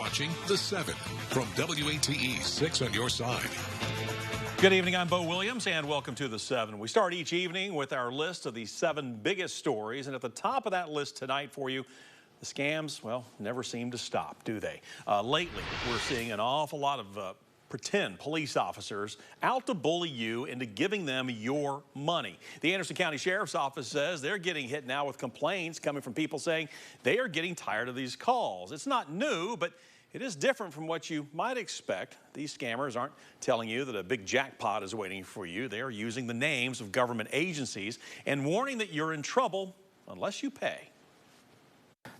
watching The 7 from WATE 6 on your side. Good evening, I'm Bo Williams, and welcome to The 7. We start each evening with our list of the 7 biggest stories, and at the top of that list tonight for you, the scams, well, never seem to stop, do they? Lately, we're seeing an awful lot of pretend police officers out to bully you into giving them your money. The Anderson County Sheriff's Office says they're getting hit now with complaints coming from people saying they are getting tired of these calls. It's not new, but it is different from what you might expect. These scammers aren't telling you that a big jackpot is waiting for you. They are using the names of government agencies and warning that you're in trouble unless you pay.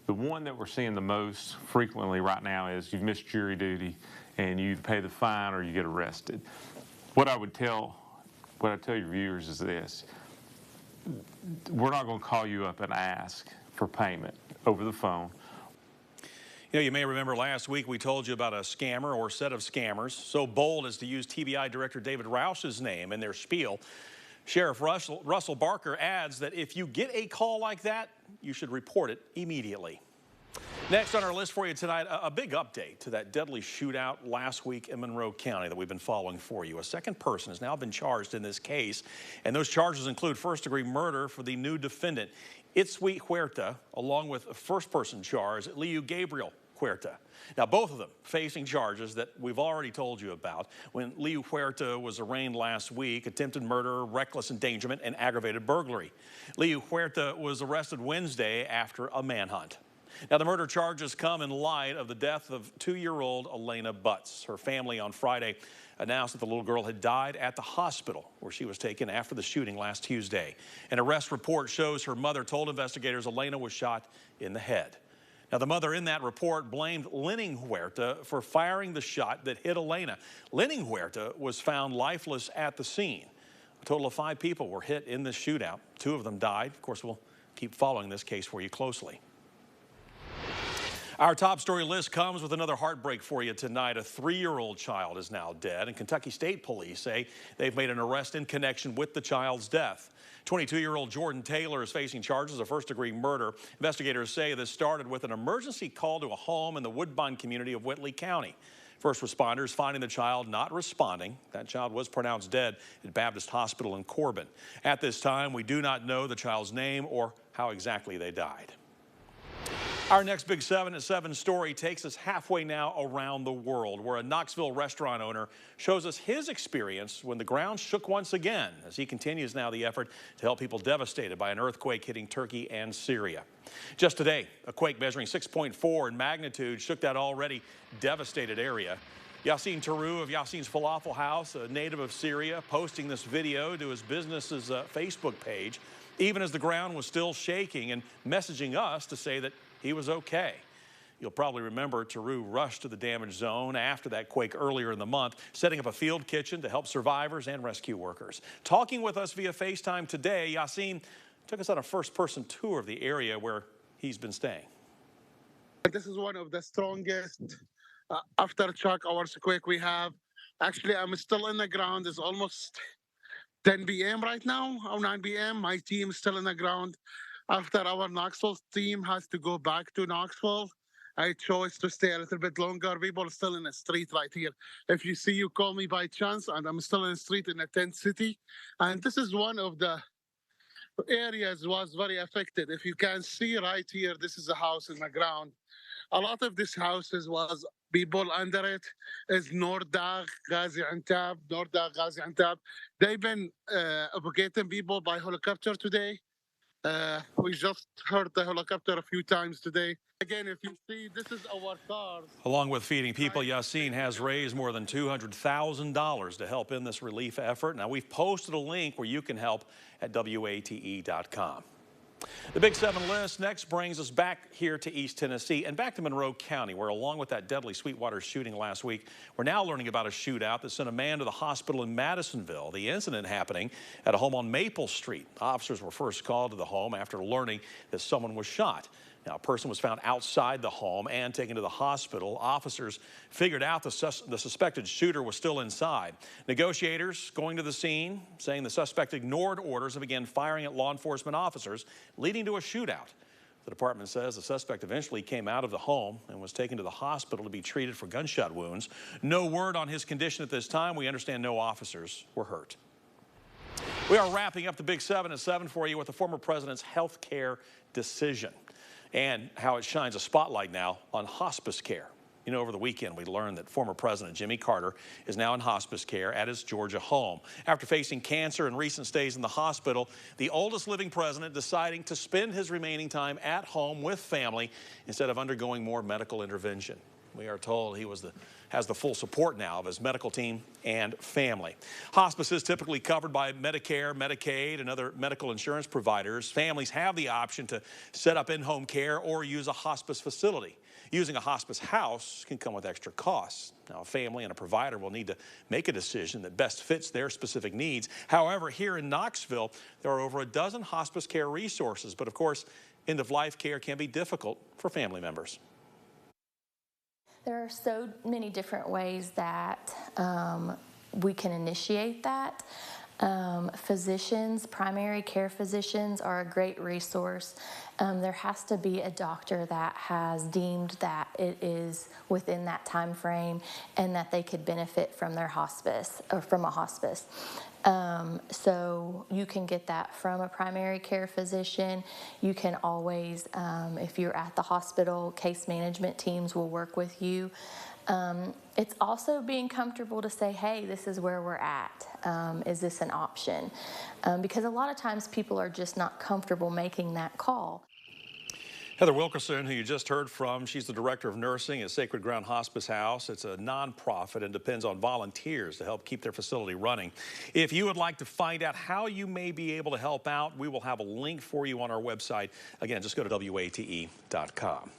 The one that we're seeing the most frequently right now is you've missed jury duty and you pay the fine or you get arrested. What I tell your viewers is this: we're not going to call you up and ask for payment over the phone. You know, you may remember last week we told you about a scammer or set of scammers so bold as to use TBI Director David Roush's name in their spiel. Sheriff Russell Barker adds that if you get a call like that, you should report it immediately. Next on our list for you tonight, a big update to that deadly shootout last week in Monroe County that we've been following for you. A second person has now been charged in this case, and those charges include first-degree murder for the new defendant, Sweetwater, along with a first-person charge, Liu Gabriel Huerta. Now, both of them facing charges that we've already told you about. When Liu Huerta was arraigned last week, attempted murder, reckless endangerment, and aggravated burglary. Liu Huerta was arrested Wednesday after a manhunt. Now, the murder charges come in light of the death of 2-year-old Elena Butts. Her family on Friday announced that the little girl had died at the hospital where she was taken after the shooting last Tuesday. An arrest report shows her mother told investigators Elena was shot in the head. Now, the mother in that report blamed Lenning Huerta for firing the shot that hit Elena. Lenning Huerta was found lifeless at the scene. A total of 5 people were hit in this shootout. 2 of them died. Of course, we'll keep following this case for you closely. Our top story list comes with another heartbreak for you tonight. A 3-year-old child is now dead, and Kentucky State Police say they've made an arrest in connection with the child's death. 22-year-old Jordan Taylor is facing charges of first-degree murder. Investigators say this started with an emergency call to a home in the Woodbine community of Whitley County. First responders finding the child not responding. That child was pronounced dead at Baptist Hospital in Corbin. At this time, we do not know the child's name or how exactly they died. Our next Big 7 at 7 story takes us halfway now around the world, where a Knoxville restaurant owner shows us his experience when the ground shook once again, as he continues now the effort to help people devastated by an earthquake hitting Turkey and Syria. Just today, a quake measuring 6.4 in magnitude shook that already devastated area. Yassin Terou of Yassin's Falafel House, a native of Syria, posting this video to his business's Facebook page, even as the ground was still shaking, and messaging us to say that he was okay. You'll probably remember Terou rushed to the damaged zone after that quake earlier in the month, setting up a field kitchen to help survivors and rescue workers. Talking with us via FaceTime today, Yassin took us on a first-person tour of the area where he's been staying. This is one of the strongest aftershock earthquake we have. Actually, I'm still in the ground. It's almost 10 p.m. right now, or 9 p.m. My team is still in the ground. After our Knoxville team has to go back to Knoxville, I chose to stay a little bit longer. People are still in the street right here. If you see, you call me by chance, and I'm still in the street in a tent city. And this is one of the areas was very affected. If you can see right here, this is a house in the ground. A lot of these houses was people under it is Nordag, Gaziantep, Nordag, Gaziantep. They've been evacuating people by helicopter today. We just heard the helicopter a few times today. Again, if you see, this is our cars. Along with feeding people, Yassin has raised more than $200,000 to help in this relief effort. Now, we've posted a link where you can help at WATE.com. The Big 7 list next brings us back here to East Tennessee and back to Monroe County, where along with that deadly Sweetwater shooting last week, we're now learning about a shootout that sent a man to the hospital in Madisonville. The incident happening at a home on Maple Street. Officers were first called to the home after learning that someone was shot. Now, a person was found outside the home and taken to the hospital. Officers figured out the suspected shooter was still inside. Negotiators going to the scene, saying the suspect ignored orders and began firing at law enforcement officers, leading to a shootout. The department says the suspect eventually came out of the home and was taken to the hospital to be treated for gunshot wounds. No word on his condition at this time. We understand no officers were hurt. We are wrapping up the Big 7 at 7 for you with the former president's health care decision and how it shines a spotlight now on hospice care. You know, over the weekend, we learned that former President Jimmy Carter is now in hospice care at his Georgia home. After facing cancer and recent stays in the hospital, the oldest living president deciding to spend his remaining time at home with family instead of undergoing more medical intervention. We are told he has the full support now of his medical team and family. Hospice is typically covered by Medicare, Medicaid, and other medical insurance providers. Families have the option to set up in-home care or use a hospice facility. Using a hospice house can come with extra costs. Now, a family and a provider will need to make a decision that best fits their specific needs. However, here in Knoxville, there are over a dozen hospice care resources. But of course, end-of-life care can be difficult for family members. There are so many different ways that we can initiate that. Physicians, primary care physicians are a great resource. There has to be a doctor that has deemed that it is within that time frame and that they could benefit from their hospice or from a hospice. So you can get that from a primary care physician. You can always, if you're at the hospital, case management teams will work with you. It's also being comfortable to say, hey, this is where we're at. Is this an option? Because a lot of times people are just not comfortable making that call. Heather Wilkerson, who you just heard from, she's the director of nursing at Sacred Ground Hospice House. It's a nonprofit and depends on volunteers to help keep their facility running. If you would like to find out how you may be able to help out, we will have a link for you on our website. Again, just go to WATE.com.